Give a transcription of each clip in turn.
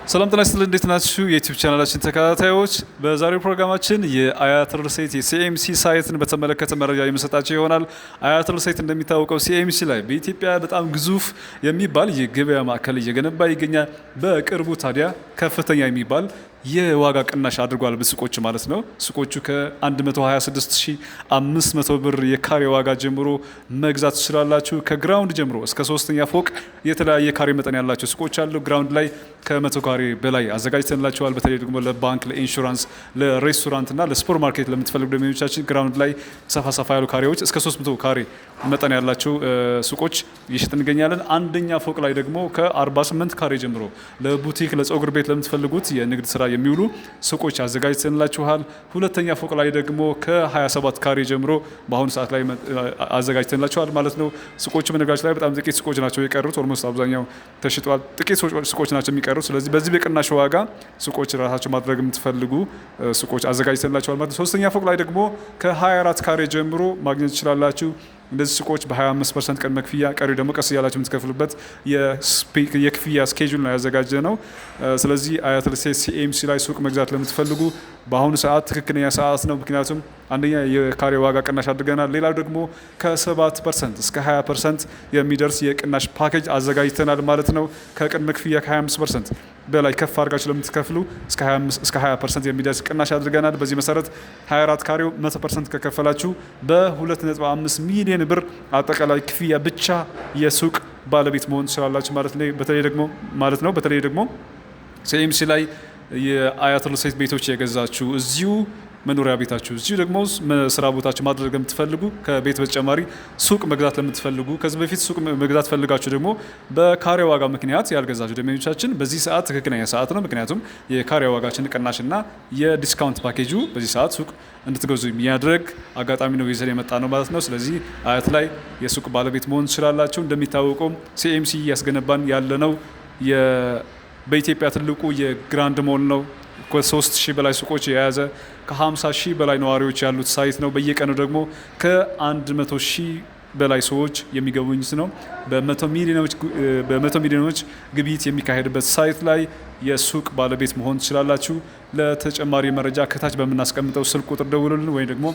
ሰላም ጤና ይስጥልኝ እንዴት ናችሁ የዩቲዩብ ቻናላችን ተከታታዮች በዛሬው ፕሮግራማችን የአያት ሪል ስቴት የሲኤምሲ ሳይትን በተመለከተ መረጃ የምሰጣችሁ ይሆናል። አያት ሪል ስቴት እንደሚታወቀው ሲኤምሲ ላይ በኢትዮጵያ በጣም ግዙፍ የሚባል የገበያ ማዕከል እየገነባ ይገኛል። በቅርቡ ታዲያ ከፍተኛ የሚባል የዋጋ ቅናሽ አድርጓል በሱቆቹ ማለት ነው። ሱቆቹ ከ126500 ብር የካሬ ዋጋ ጀምሮ መግዛት ትችላላችሁ። ከግራውንድ ጀምሮ እስከ ሶስተኛ ፎቅ የተለያየ ካሬ መጠን ያላቸው ሱቆች አሉ። ግራውንድ ላይ ከ100 ካሬ በላይ አዘጋጅተንላቸዋል። በተለይ ደግሞ ለባንክ፣ ለኢንሹራንስ፣ ለሬስቶራንት እና ለሱፐር ማርኬት ለምትፈልጉ ደንበኞቻችን ግራውንድ ላይ ሰፋ ያሉ ካሬዎች እስከ 300 ካሬ መጠን ያላቸው ሱቆች ይሽጥ እንገኛለን። አንደኛ ፎቅ ላይ ደግሞ ከ48 ካሬ ጀምሮ ለቡቲክ፣ ለፀጉር ቤት ለምትፈልጉት የንግድ ስራ የሚውሉ ሱቆች አዘጋጅተንላችኋል። ሁለተኛ ፎቅ ላይ ደግሞ ከ27 ካሬ ጀምሮ በአሁኑ ሰዓት ላይ አዘጋጅተንላችኋል ማለት ነው። ሱቆቹ በነገራችን ላይ በጣም ጥቂት ሱቆች ናቸው የቀሩት። ኦልሞስት አብዛኛው ተሽጧል። ጥቂት ሱቆች ናቸው የሚቀሩት። ስለዚህ በዚህ በቅናሽ ዋጋ ሱቆች ራሳቸው ማድረግ የምትፈልጉ ሱቆች አዘጋጅተንላችኋል ማለት ነው። ሶስተኛ ፎቅ ላይ ደግሞ ከ24 ካሬ ጀምሮ ማግኘት ትችላላችሁ። እንደዚህ ሱቆች በ25% ቅድመ ክፍያ ቀሪው ደግሞ ቀስ እያላችሁ የምትከፍሉበት የክፍያ ስኬጁል ነው ያዘጋጀ ነው። ስለዚህ አያት ሪል ስቴት ሲኤምሲ ላይ ሱቅ መግዛት ለምትፈልጉ በአሁኑ ሰዓት ትክክለኛ ሰዓት ነው። ምክንያቱም አንደኛ የካሬ ዋጋ ቅናሽ አድርገናል። ሌላው ደግሞ ከ7% እስከ 20% የሚደርስ የቅናሽ ፓኬጅ አዘጋጅተናል ማለት ነው። ከቅድመ ክፍያ ከ25% በላይ ከፍ አድርጋችሁ ለምትከፍሉ እስከ 20% የሚደርስ ቅናሽ አድርገናል። በዚህ መሰረት 24 ካሬው 100% ከከፈላችሁ በ2.5 ሚሊዮን ብር አጠቃላይ ክፍያ ብቻ የሱቅ ባለቤት መሆን ትችላላችሁ በተለይ ደግሞ ሲኤምሲ ላይ የአያት ሪል ስቴት ቤቶች የገዛችሁ እዚሁ መኖሪያ ቤታችሁ እዚሁ ደግሞ ስራ ቦታችሁ ማድረግ የምትፈልጉ ከቤት በተጨማሪ ሱቅ መግዛት ለምትፈልጉ ከዚህ በፊት ሱቅ መግዛት ፈልጋችሁ ደግሞ በካሬ ዋጋ ምክንያት ያልገዛችሁ ደንበኞቻችን በዚህ ሰዓት ትክክለኛ ሰዓት ነው። ምክንያቱም የካሬ ዋጋችን ቅናሽና የዲስካውንት ፓኬጁ በዚህ ሰዓት ሱቅ እንድትገዙ የሚያደርግ አጋጣሚ ነው ይዘን የመጣ ነው ማለት ነው። ስለዚህ አያት ላይ የሱቅ ባለቤት መሆን ትችላላችሁ። እንደሚታወቀው ሲኤምሲ እያስገነባን ያለነው በኢትዮጵያ ትልቁ የግራንድ ሞል ነው። ከ3000 በላይ ሱቆች የያዘ ከ50,000 በላይ ነዋሪዎች ያሉት ሳይት ነው። በየቀኑ ደግሞ ከ100,000 በላይ ሰዎች የሚገቡት ነው። በመቶ ሚሊዮኖች ግብይት የሚካሄድበት ሳይት ላይ የሱቅ ባለቤት መሆን ትችላላችሁ። ለተጨማሪ መረጃ ከታች በምናስቀምጠው ስልክ ቁጥር ደውሉልን ወይም ደግሞ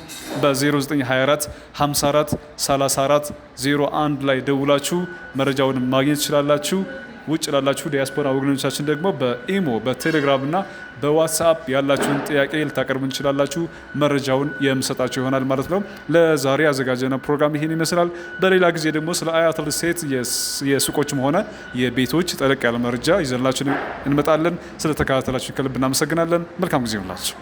በ0924 54 34 01 ላይ ደውላችሁ መረጃውን ማግኘት ትችላላችሁ። ውጭ ላላችሁ ዲያስፖራ ወገኖቻችን ደግሞ በኢሞ በቴሌግራም እና በዋትስአፕ ያላችሁን ጥያቄ ልታቀርቡ እንችላላችሁ። መረጃውን የምሰጣችሁ ይሆናል ማለት ነው። ለዛሬ ያዘጋጀነው ፕሮግራም ይሄን ይመስላል። በሌላ ጊዜ ደግሞ ስለ አያት ሪል ስቴት የሱቆችም ሆነ የቤቶች ጠለቅ ያለ መረጃ ይዘንላችሁ እንመጣለን። ስለተከታተላችሁ ከልብ እናመሰግናለን። መልካም ጊዜ ይሁንላችሁ።